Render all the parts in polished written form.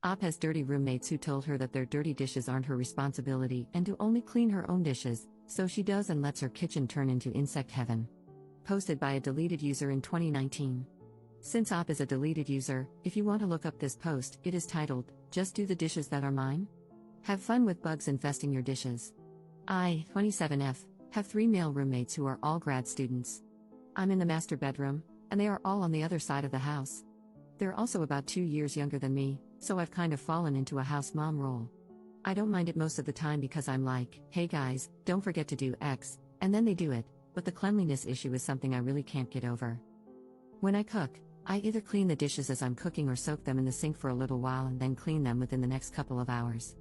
Op has dirty roommates who told her that their dirty dishes aren't her responsibility and to only clean her own dishes, so she does and lets her kitchen turn into insect heaven. Posted by a deleted user in 2019. Since Op is a deleted user, if you want to look up this post, it is titled, "Just Do the Dishes That Are Mine?" Have fun with bugs infesting your dishes. I, 27F, have 3 male roommates who are all grad students. I'm in the master bedroom, and they are all on the other side of the house. They're also about 2 years younger than me, so I've kind of fallen into a house mom role. I don't mind it most of the time because I'm like, hey guys, don't forget to do X, and then they do it, but the cleanliness issue is something I really can't get over. When I cook, I either clean the dishes as I'm cooking or soak them in the sink for a little while and then clean them within the next couple of hours.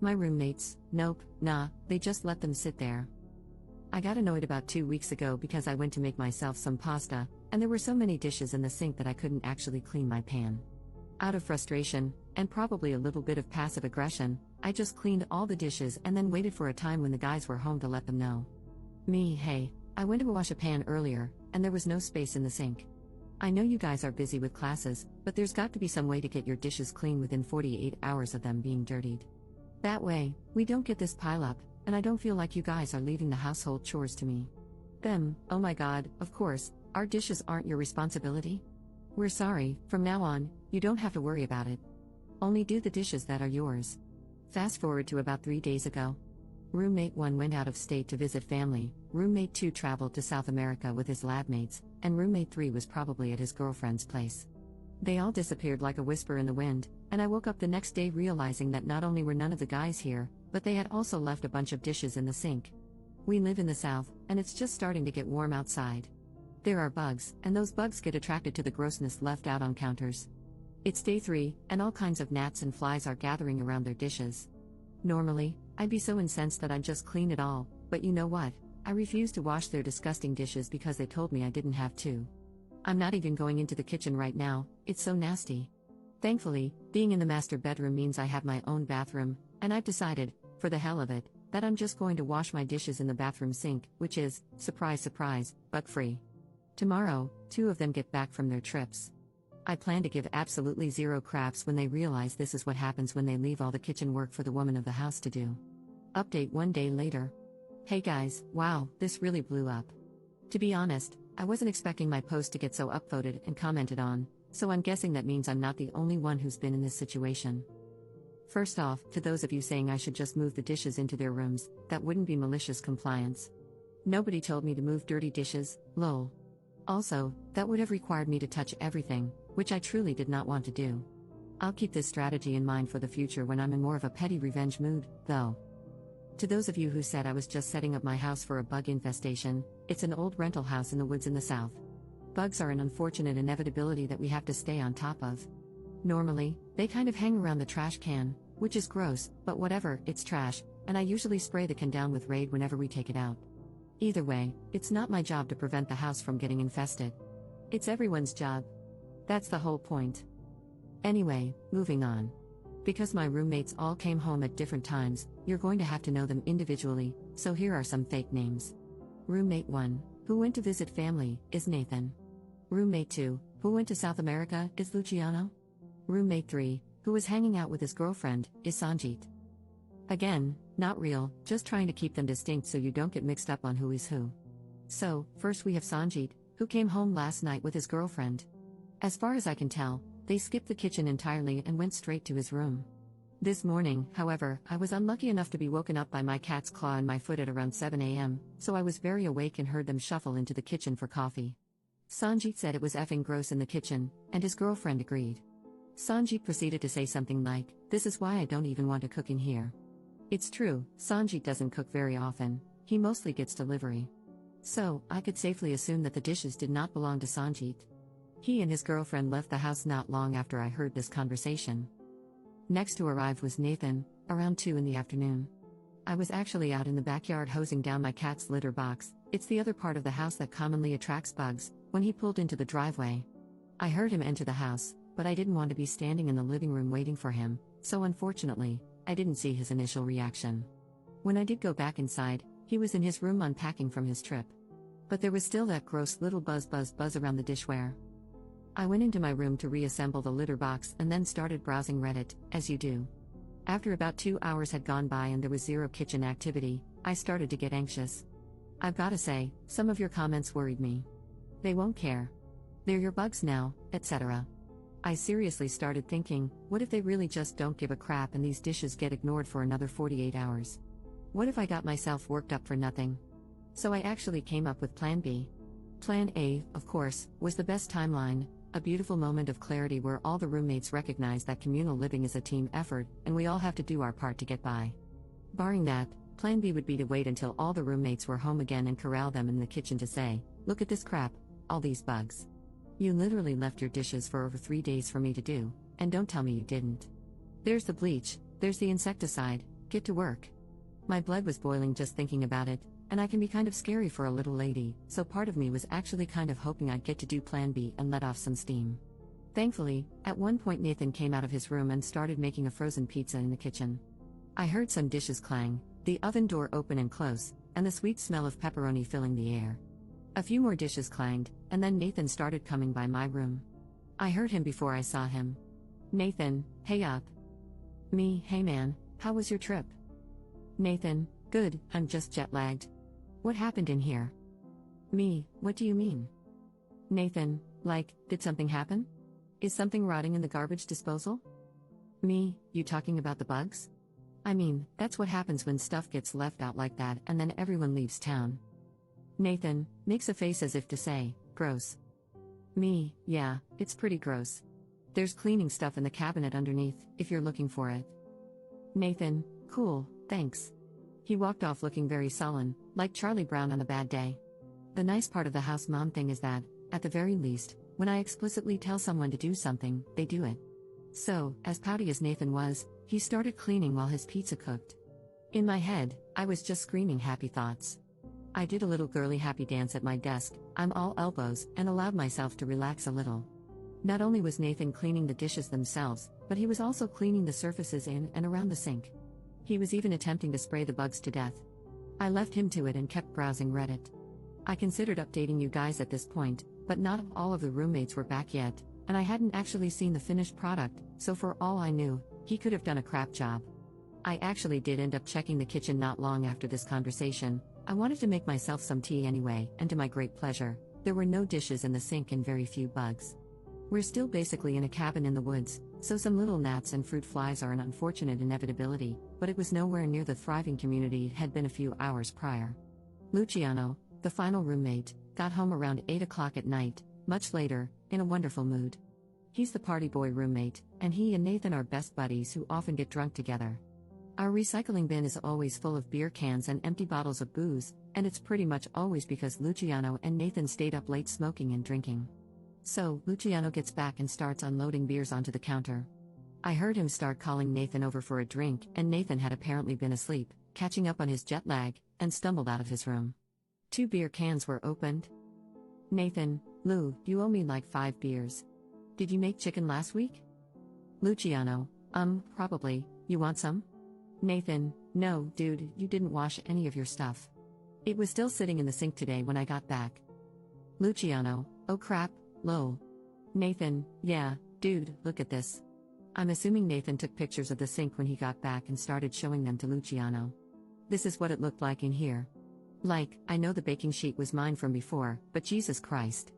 My roommates, nope, nah, they just let them sit there. I got annoyed about 2 weeks ago because I went to make myself some pasta, and there were so many dishes in the sink that I couldn't actually clean my pan. Out of frustration, and probably a little bit of passive aggression, I just cleaned all the dishes and then waited for a time when the guys were home to let them know. Hey, I went to wash a pan earlier, and there was no space in the sink. I know you guys are busy with classes, but there's got to be some way to get your dishes clean within 48 hours of them being dirtied. That way, we don't get this pileup, and I don't feel like you guys are leaving the household chores to me. Them, oh my god, of course, our dishes aren't your responsibility? We're sorry, from now on, you don't have to worry about it. Only do the dishes that are yours. Fast forward to about 3 days ago. Roommate 1 went out of state to visit family, roommate 2 traveled to South America with his lab mates, and roommate 3 was probably at his girlfriend's place. They all disappeared like a whisper in the wind, and I woke up the next day realizing that not only were none of the guys here, but they had also left a bunch of dishes in the sink. We live in the south, and it's just starting to get warm outside. There are bugs, and those bugs get attracted to the grossness left out on counters. It's day 3, and all kinds of gnats and flies are gathering around their dishes. Normally, I'd be so incensed that I'd just clean it all, but you know what? I refuse to wash their disgusting dishes because they told me I didn't have to. I'm not even going into the kitchen right now, it's so nasty. Thankfully, being in the master bedroom means I have my own bathroom, and I've decided, for the hell of it, that I'm just going to wash my dishes in the bathroom sink, which is, surprise surprise, bug-free. Tomorrow, 2 of them get back from their trips. I plan to give absolutely zero craps when they realize this is what happens when they leave all the kitchen work for the woman of the house to do. Update 1 day later. Hey guys, wow, this really blew up. To be honest, I wasn't expecting my post to get so upvoted and commented on, so I'm guessing that means I'm not the only one who's been in this situation. First off, to those of you saying I should just move the dishes into their rooms, that wouldn't be malicious compliance. Nobody told me to move dirty dishes, lol. Also, that would have required me to touch everything, which I truly did not want to do. I'll keep this strategy in mind for the future when I'm in more of a petty revenge mood, though. To those of you who said I was just setting up my house for a bug infestation, it's an old rental house in the woods in the south. Bugs are an unfortunate inevitability that we have to stay on top of. Normally, they kind of hang around the trash can, which is gross, but whatever, it's trash, and I usually spray the can down with Raid whenever we take it out. Either way, it's not my job to prevent the house from getting infested. It's everyone's job. That's the whole point. Anyway, moving on. Because my roommates all came home at different times, you're going to have to know them individually, so here are some fake names. Roommate 1, who went to visit family, is Nathan. Roommate 2, who went to South America, is Luciano. Roommate 3, who was hanging out with his girlfriend, is Sanjit. Again, not real, just trying to keep them distinct so you don't get mixed up on who is who. So, first we have Sanjit, who came home last night with his girlfriend. As far as I can tell, they skipped the kitchen entirely and went straight to his room. This morning, however, I was unlucky enough to be woken up by my cat's claw in my foot at around 7 a.m., so I was very awake and heard them shuffle into the kitchen for coffee. Sanjit said it was effing gross in the kitchen, and his girlfriend agreed. Sanjit proceeded to say something like, "This is why I don't even want to cook in here." It's true, Sanjit doesn't cook very often, he mostly gets delivery. So, I could safely assume that the dishes did not belong to Sanjit. He and his girlfriend left the house not long after I heard this conversation. Next to arrive was Nathan, around 2 in the afternoon. I was actually out in the backyard hosing down my cat's litter box, it's the other part of the house that commonly attracts bugs, when he pulled into the driveway. I heard him enter the house, but I didn't want to be standing in the living room waiting for him, so unfortunately, I didn't see his initial reaction. When I did go back inside, he was in his room unpacking from his trip. But there was still that gross little buzz around the dishware. I went into my room to reassemble the litter box and then started browsing Reddit, as you do. After about 2 hours had gone by and there was zero kitchen activity, I started to get anxious. I've gotta say, some of your comments worried me. They won't care. They're your bugs now, etc. I seriously started thinking, what if they really just don't give a crap and these dishes get ignored for another 48 hours? What if I got myself worked up for nothing? So I actually came up with Plan B. Plan A, of course, was the best timeline, a beautiful moment of clarity where all the roommates recognize that communal living is a team effort and we all have to do our part to get by. Barring that, Plan B would be to wait until all the roommates were home again and corral them in the kitchen to say, look at this crap, all these bugs. You literally left your dishes for over 3 days for me to do, and don't tell me you didn't. There's the bleach, there's the insecticide, get to work. My blood was boiling just thinking about it, and I can be kind of scary for a little lady, so part of me was actually kind of hoping I'd get to do Plan B and let off some steam. Thankfully, at one point Nathan came out of his room and started making a frozen pizza in the kitchen. I heard some dishes clang, the oven door open and close, and the sweet smell of pepperoni filling the air. A few more dishes clanged, and then Nathan started coming by my room. I heard him before I saw him. Nathan, hey up. Me, hey man, how was your trip? Nathan, good, I'm just jet-lagged. What happened in here? Me, what do you mean? Nathan, like, did something happen? Is something rotting in the garbage disposal? Me, you talking about the bugs? I mean, that's what happens when stuff gets left out like that and then everyone leaves town. Nathan, makes a face as if to say, gross. Me, yeah, it's pretty gross. There's cleaning stuff in the cabinet underneath, if you're looking for it. Nathan, cool, thanks. He walked off looking very sullen, like Charlie Brown on a bad day. The nice part of the house mom thing is that, at the very least, when I explicitly tell someone to do something, they do it. So, as pouty as Nathan was, he started cleaning while his pizza cooked. In my head, I was just screaming happy thoughts. I did a little girly happy dance at my desk, I'm all elbows, and allowed myself to relax a little. Not only was Nathan cleaning the dishes themselves, but he was also cleaning the surfaces in and around the sink. He was even attempting to spray the bugs to death. I left him to it and kept browsing Reddit. I considered updating you guys at this point, but not all of the roommates were back yet, and I hadn't actually seen the finished product, so for all I knew, he could have done a crap job. I actually did end up checking the kitchen not long after this conversation. I wanted to make myself some tea anyway, and to my great pleasure, there were no dishes in the sink and very few bugs. We're still basically in a cabin in the woods, so some little gnats and fruit flies are an unfortunate inevitability, but it was nowhere near the thriving community it had been a few hours prior. Luciano, the final roommate, got home around 8 o'clock at night, much later, in a wonderful mood. He's the party boy roommate, and he and Nathan are best buddies who often get drunk together. Our recycling bin is always full of beer cans and empty bottles of booze, and it's pretty much always because Luciano and Nathan stayed up late smoking and drinking. So, Luciano gets back and starts unloading beers onto the counter. I heard him start calling Nathan over for a drink, and Nathan had apparently been asleep, catching up on his jet lag, and stumbled out of his room. 2 beer cans were opened. Nathan, Lou, you owe me like 5 beers. Did you make chicken last week? Luciano, probably, you want some? Nathan, no, dude, you didn't wash any of your stuff. It was still sitting in the sink today when I got back. Luciano, oh crap, lol. Nathan, yeah, dude, look at this. I'm assuming Nathan took pictures of the sink when he got back and started showing them to Luciano. This is what it looked like in here. Like, I know the baking sheet was mine from before, but Jesus Christ.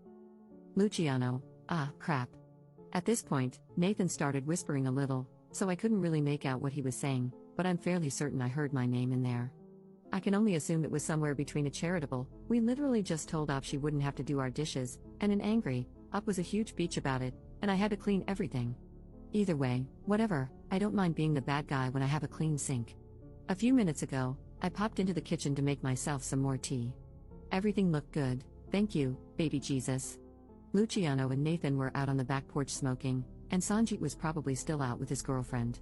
Luciano, crap. At this point, Nathan started whispering a little, so I couldn't really make out what he was saying, but I'm fairly certain I heard my name in there. I can only assume it was somewhere between a charitable, we literally just told Op she wouldn't have to do our dishes, and an angry, Op was a huge bitch about it, and I had to clean everything. Either way, whatever, I don't mind being the bad guy when I have a clean sink. A few minutes ago, I popped into the kitchen to make myself some more tea. Everything looked good, thank you, baby Jesus. Luciano and Nathan were out on the back porch smoking, and Sanjit was probably still out with his girlfriend.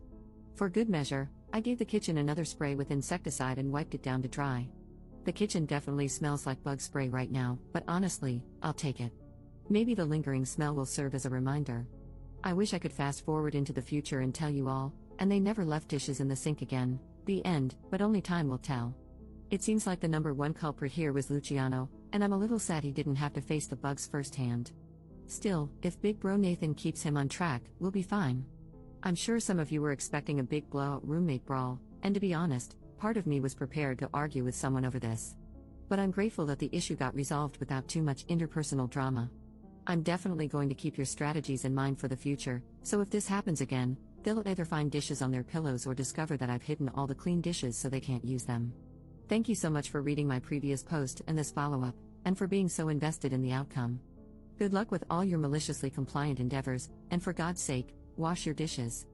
For good measure, I gave the kitchen another spray with insecticide and wiped it down to dry. The kitchen definitely smells like bug spray right now, but honestly, I'll take it. Maybe the lingering smell will serve as a reminder. I wish I could fast forward into the future and tell you all, and they never left dishes in the sink again, the end, but only time will tell. It seems like the number one culprit here was Luciano, and I'm a little sad he didn't have to face the bugs firsthand. Still, if Big Bro Nathan keeps him on track, we'll be fine. I'm sure some of you were expecting a big blowout roommate brawl, and to be honest, part of me was prepared to argue with someone over this. But I'm grateful that the issue got resolved without too much interpersonal drama. I'm definitely going to keep your strategies in mind for the future, so if this happens again, they'll either find dishes on their pillows or discover that I've hidden all the clean dishes so they can't use them. Thank you so much for reading my previous post and this follow-up, and for being so invested in the outcome. Good luck with all your maliciously compliant endeavors, and for God's sake, wash your dishes.